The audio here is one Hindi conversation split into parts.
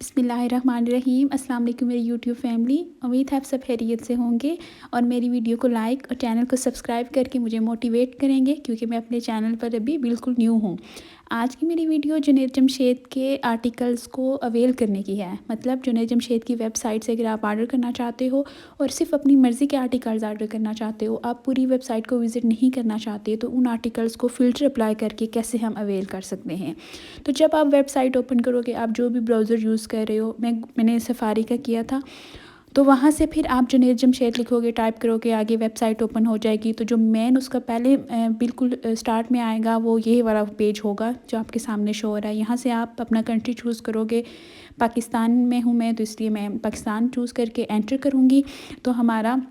बिस्मिल्लाहिर्रहमानिर्रहीम। अस्सलाम वालेकुम मेरी यूट्यूब फैमिली। उम्मीद है आप सब खैरियत से होंगे और मेरी वीडियो को लाइक और चैनल को सब्सक्राइब करके मुझे मोटिवेट करेंगे, क्योंकि मैं अपने चैनल पर अभी बिल्कुल न्यू हूँ। आज की मेरी वीडियो जुनैद जमशेद के आर्टिकल्स को अवेल करने की है। मतलब जुनैद जमशेद की वेबसाइट से अगर आप ऑर्डर करना चाहते हो और सिर्फ अपनी मर्ज़ी के आर्टिकल्स ऑर्डर करना चाहते हो, आप पूरी वेबसाइट को विज़िट नहीं करना चाहते, तो उन आर्टिकल्स को फ़िल्टर अप्लाई करके कैसे हम अवेल कर सकते हैं। तो जब आप वेबसाइट ओपन करोगे, आप जो भी ब्राउज़र यूज़ कर रहे हो, मैंने सफारी का किया था, तो वहाँ से फिर आप जुनैद जमशेद लिखोगे, टाइप करोगे, आगे वेबसाइट ओपन हो जाएगी। तो जो मेन उसका पहले बिल्कुल स्टार्ट में आएगा वो ये वाला पेज होगा जो आपके सामने शो हो रहा है। यहाँ से आप अपना कंट्री चूज़ करोगे। पाकिस्तान में हूँ मैं, तो इसलिए मैं पाकिस्तान चूज़ करके एंटर करूँगी, तो हमारा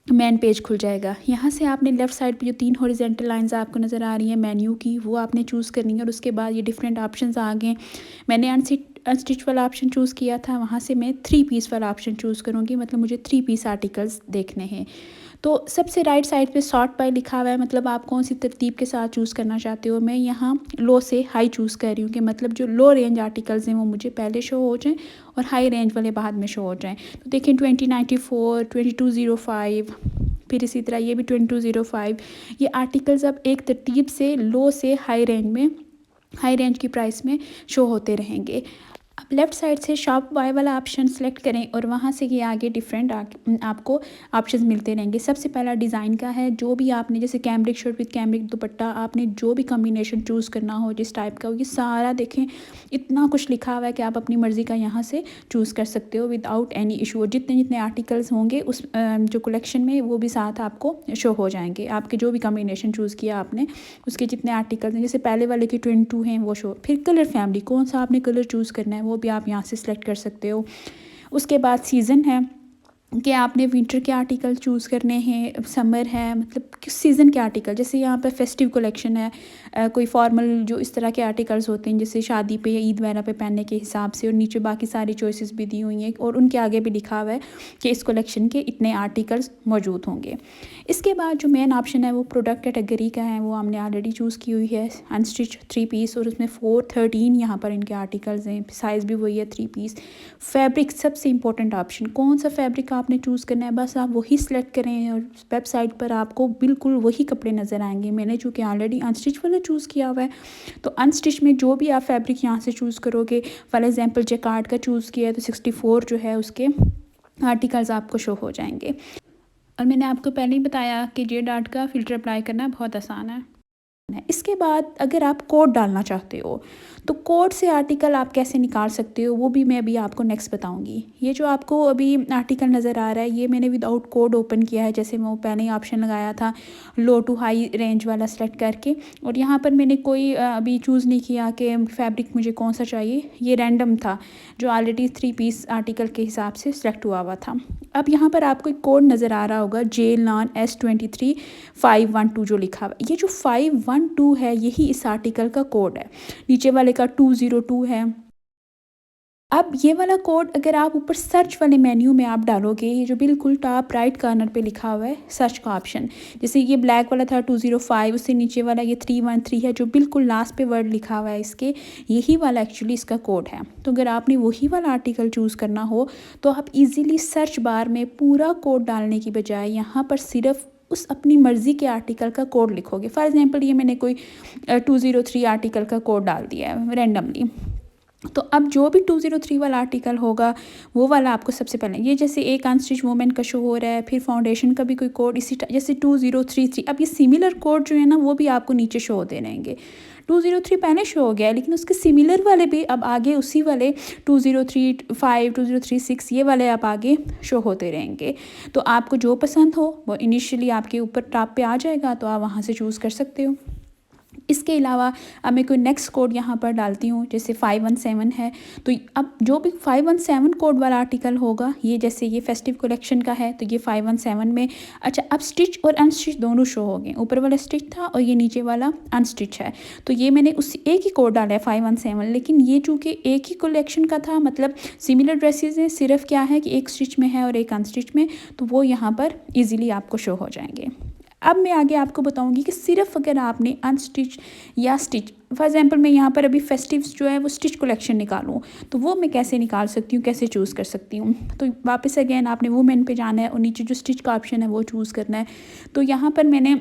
मेन पेज खुल जाएगा। यहाँ से आपने लेफ़्ट साइड पे जो 3 हॉरिजॉन्टल लाइंस आपको नज़र आ रही हैं मेन्यू की, वो आपने चूज़ करनी है। और उसके बाद ये डिफरेंट ऑप्शंस आ गए। मैंने अनस्टिच वाला ऑप्शन चूज़ किया था, वहाँ से मैं 3 पीस वाला ऑप्शन चूज़ करूँगी। मतलब मुझे 3 पीस आर्टिकल्स देखने हैं। तो सबसे राइट साइड पे सॉर्ट बाय लिखा हुआ है, मतलब आप कौन सी तरतीब के साथ चूज़ करना चाहते हो। मैं यहाँ लो से हाई चूज़ कर रही हूँ कि मतलब जो लो रेंज आर्टिकल्स हैं वो मुझे पहले शो हो जाएं और हाई रेंज वाले बाद में शो हो जाएं। तो देखें 2094, 2205, फिर इसी तरह ये भी 2205। ये आर्टिकल्स अब एक तरतीब से लो से हाई रेंज की प्राइस में शो होते रहेंगे। अब लेफ़्ट साइड से शॉप बाय वाला ऑप्शन सेलेक्ट करें और वहाँ से ये आगे डिफरेंट आपको ऑप्शंस मिलते रहेंगे। सबसे पहला डिज़ाइन का है, जो भी आपने जैसे कैमरिक शर्ट विद कैमरिक दुपट्टा, आपने जो भी कॉम्बिनेशन चूज़ करना हो जिस टाइप का हो, ये सारा देखें इतना कुछ लिखा हुआ है कि आप अपनी मर्ज़ी का यहाँ से चूज़ कर सकते हो विदाउट एनी इशू। और जितने जितने आर्टिकल्स होंगे उस जो कलेक्शन में, वो भी साथ आपको शो हो जाएंगे। आपके जो भी कॉम्बिनेशन चूज़ किया आपने, उसके जितने आर्टिकल्स हैं, जैसे पहले वाले के 22 हैं वो शो। फिर कलर फैमिली, कौन सा आपने कलर चूज़ करना है वो भी आप यहाँ से सिलेक्ट कर सकते हो। उसके बाद सीज़न है कि आपने विंटर के आर्टिकल चूज़ करने हैं, समर है, मतलब किस सीज़न के आर्टिकल। जैसे यहाँ पे फेस्टिव कलेक्शन है, कोई फॉर्मल जो इस तरह के आर्टिकल्स होते हैं जैसे शादी पे या ईद वगैरह पे पहनने के हिसाब से। और नीचे बाकी सारी चॉइसेस भी दी हुई हैं और उनके आगे भी लिखा हुआ है कि इस कलेक्शन के इतने आर्टिकल्स मौजूद होंगे। इसके बाद जो मेन ऑप्शन है वो प्रोडक्ट कैटेगरी का है, वो हमने ऑलरेडी चूज़ की हुई है, अनस्टिच 3 पीस। और उसमें 413 यहाँ पर इनके आर्टिकल्स हैं, साइज़ भी वही है 3 पीस। फैब्रिक सबसे इंपॉर्टेंट ऑप्शन, कौन सा फैब्रिक आपने चूज़ करना है, बस आप वही सिलेक्ट करें और वेबसाइट पर आपको बिल्कुल वही कपड़े नज़र आएंगे। मैंने चूँकि ऑलरेडी अनस्टिच वाला चूज़ किया हुआ है, तो अनस्टिच में जो भी आप फैब्रिक यहाँ से चूज़ करोगे, फॉर एग्जांपल जैकार्ड का चूज़ किया है तो 64 जो है उसके आर्टिकल्स आपको शो हो जाएंगे। और मैंने आपको पहले ही बताया कि जे डार्ट का फ़िल्टर अप्लाई करना बहुत आसान है। इसके बाद अगर आप कोड डालना चाहते हो, तो कोड से आर्टिकल आप कैसे निकाल सकते हो, वो भी मैं अभी आपको नेक्स्ट बताऊंगी। ये जो आपको अभी आर्टिकल नज़र आ रहा है, ये मैंने विदाउट कोड ओपन किया है। जैसे मैं पहले ही ऑप्शन लगाया था लो टू हाई रेंज वाला सेलेक्ट करके, और यहाँ पर मैंने कोई अभी चूज़ नहीं किया कि फैब्रिक मुझे कौन सा चाहिए, ये रैंडम था जो ऑलरेडी 3 पीस आर्टिकल के हिसाब से सिलेक्ट हुआ था। अब यहाँ पर आपको एक कोड नज़र आ रहा होगा JLAN S23512 जो लिखा हुआ है। ये जो 512 है यही इस आर्टिकल का कोड है। नीचे वाले का 202 है। अब ये वाला कोड अगर आप ऊपर सर्च वाले मेन्यू में आप डालोगे, ये जो बिल्कुल टॉप राइट कॉर्नर पे लिखा हुआ है सर्च का ऑप्शन, जैसे ये ब्लैक वाला था 205, उससे नीचे वाला ये 313 है जो बिल्कुल लास्ट पे वर्ड लिखा हुआ है इसके, यही वाला एक्चुअली इसका कोड है। तो अगर आपने वही वाला आर्टिकल चूज़ करना हो तो आप इजीली सर्च बार में पूरा कोड डालने की बजाय यहाँ पर सिर्फ उस अपनी मर्ज़ी के आर्टिकल का कोड लिखोगे। फॉर एग्जांपल ये मैंने कोई 203 आर्टिकल का कोड डाल दिया है रैंडमली, तो अब जो भी 203 वाला आर्टिकल होगा वो वाला आपको सबसे पहले, ये जैसे एक अनस्टिच वुमेन का शो हो रहा है, फिर फाउंडेशन का भी कोई कोड इसी जैसे 2033। अब ये सिमिलर कोड जो है ना वो भी आपको नीचे शो होते रहेंगे। 203 पहले शो हो गया है, लेकिन उसके सिमिलर वाले भी अब आगे उसी वाले 2035, 2036 ये वाले आप आगे शो होते रहेंगे। तो आपको जो पसंद हो वो इनिशियली आपके ऊपर टॉप पे आ जाएगा, तो आप वहाँ से चूज़ कर सकते हो। इसके अलावा अब मैं कोई नेक्स्ट कोड यहाँ पर डालती हूँ, जैसे 517 है, तो अब जो भी 517 कोड वाला आर्टिकल होगा, ये जैसे ये फेस्टिव कलेक्शन का है तो ये 517 में, अच्छा अब स्टिच और अनस्टिच दोनों शो हो गए। ऊपर वाला स्टिच था और ये नीचे वाला अनस्टिच है, तो ये मैंने उस एक ही कोड डाला है 517, लेकिन ये चूँकि एक ही कलेक्शन का था, मतलब सिमिलर ड्रेसेस हैं, सिर्फ क्या है कि एक स्टिच में है और एक अनस्टिच में, तो वो यहाँ पर ईज़िली आपको शो हो जाएंगे। अब मैं आगे आपको बताऊंगी कि सिर्फ अगर आपने अनस्टिच या स्टिच, फॉर एग्जांपल मैं यहाँ पर अभी फेस्टिव्स जो है वो स्टिच कलेक्शन निकालूँ तो वो मैं कैसे निकाल सकती हूँ, कैसे चूज़ कर सकती हूँ। तो वापस अगेन आपने वुमेन पे जाना है और नीचे जो स्टिच का ऑप्शन है वो चूज़ करना है। तो यहाँ पर मैंने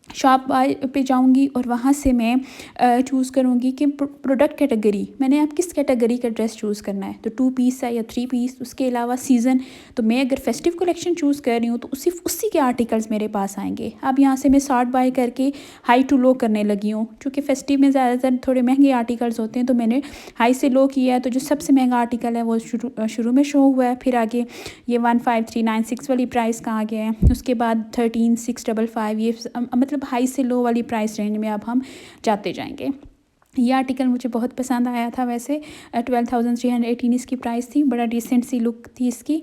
शॉप बाय पे जाऊंगी और वहाँ से मैं चूज़ करूँगी कि प्रोडक्ट कैटेगरी, मैंने आप किस कैटेगरी का ड्रेस चूज़ करना है, तो 2 पीस है या 3 पीस। उसके अलावा सीज़न, तो मैं अगर फेस्टिव कलेक्शन चूज़ कर रही हूँ तो उसी के आर्टिकल्स मेरे पास आएंगे। अब यहाँ से मैं सॉर्ट बाय करके हाई टू लो करने लगी हूँ, क्योंकि फेस्टिव में ज़्यादातर थोड़े महंगे आर्टिकल्स होते हैं, तो मैंने हाई से लो किया है। तो जो सबसे महंगा आर्टिकल है वो शुरू में शो हुआ है, फिर आगे ये 15396 वाली प्राइस का आ गया है, उसके बाद 13655, ये मतलब हाई से लो वाली प्राइस रेंज में अब हम जाते जाएंगे। ये आर्टिकल मुझे बहुत पसंद आया था, वैसे 12,318 इसकी प्राइस थी। बड़ा डिसेंट सी लुक थी इसकी,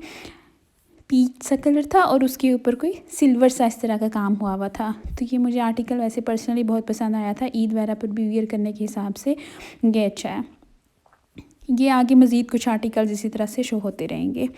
पीच सा कलर था और उसके ऊपर कोई सिल्वर सा इस तरह का काम हुआ था। तो ये मुझे आर्टिकल वैसे पर्सनली बहुत पसंद आया था, ईद वगैरह पर भी वियर करने के हिसाब से ये अच्छा है। ये आगे मज़ीद कुछ आर्टिकल्स इसी तरह से शो होते रहेंगे।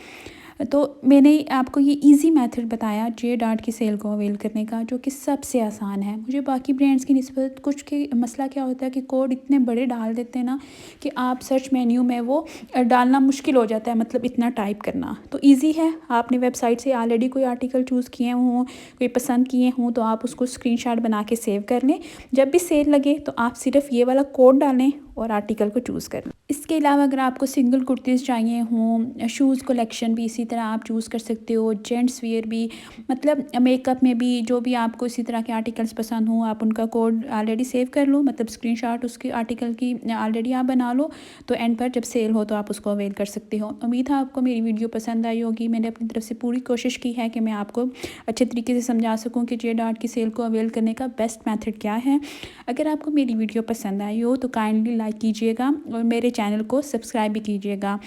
तो मैंने आपको ये इजी मेथड बताया जे डार्ट की सेल को अवेल करने का, जो कि सबसे आसान है। मुझे बाकी ब्रांड्स की निस्बत कुछ के मसला क्या होता है कि कोड इतने बड़े डाल देते हैं ना कि आप सर्च मेन्यू में वो डालना मुश्किल हो जाता है, मतलब इतना टाइप करना। तो इजी है, आपने वेबसाइट से ऑलरेडी कोई आर्टिकल चूज़ किए हों, कोई पसंद किए हों, तो आप उसको स्क्रीनशॉट बना के सेव कर लें। जब भी सेल लगे तो आप सिर्फ ये वाला कोड डालें और आर्टिकल को चूज़ कर लें। इसके अलावा अगर आपको सिंगल कुर्तीज़ चाहिए हों, शूज़ कलेक्शन भी इसी तरह आप चूज़ कर सकते हो, जेंट्स वियर भी, मतलब मेकअप में भी जो भी आपको इसी तरह के आर्टिकल्स पसंद हों, आप उनका कोड ऑलरेडी सेव कर लो, मतलब स्क्रीनशॉट उसके आर्टिकल की ऑलरेडी आप बना लो। तो एंड पर जब सेल हो तो आप उसको अवेल कर सकते हो। उम्मीद है आपको मेरी वीडियो पसंद आई होगी। मैंने अपनी तरफ से पूरी कोशिश की है कि मैं आपको अच्छे तरीके से समझा सकूँ कि जे डार्ट की सेल को अवेल करने का बेस्ट मेथड क्या है। अगर आपको मेरी वीडियो पसंद आई हो तो काइंडली लाइक कीजिएगा और मेरे चैनल को सब्सक्राइब भी कीजिएगा।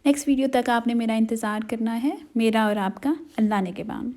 नेक्स्ट वीडियो तक आपने मेरा इंतज़ार करना है, मेरा और आपका। अल्लाह ने के बाम।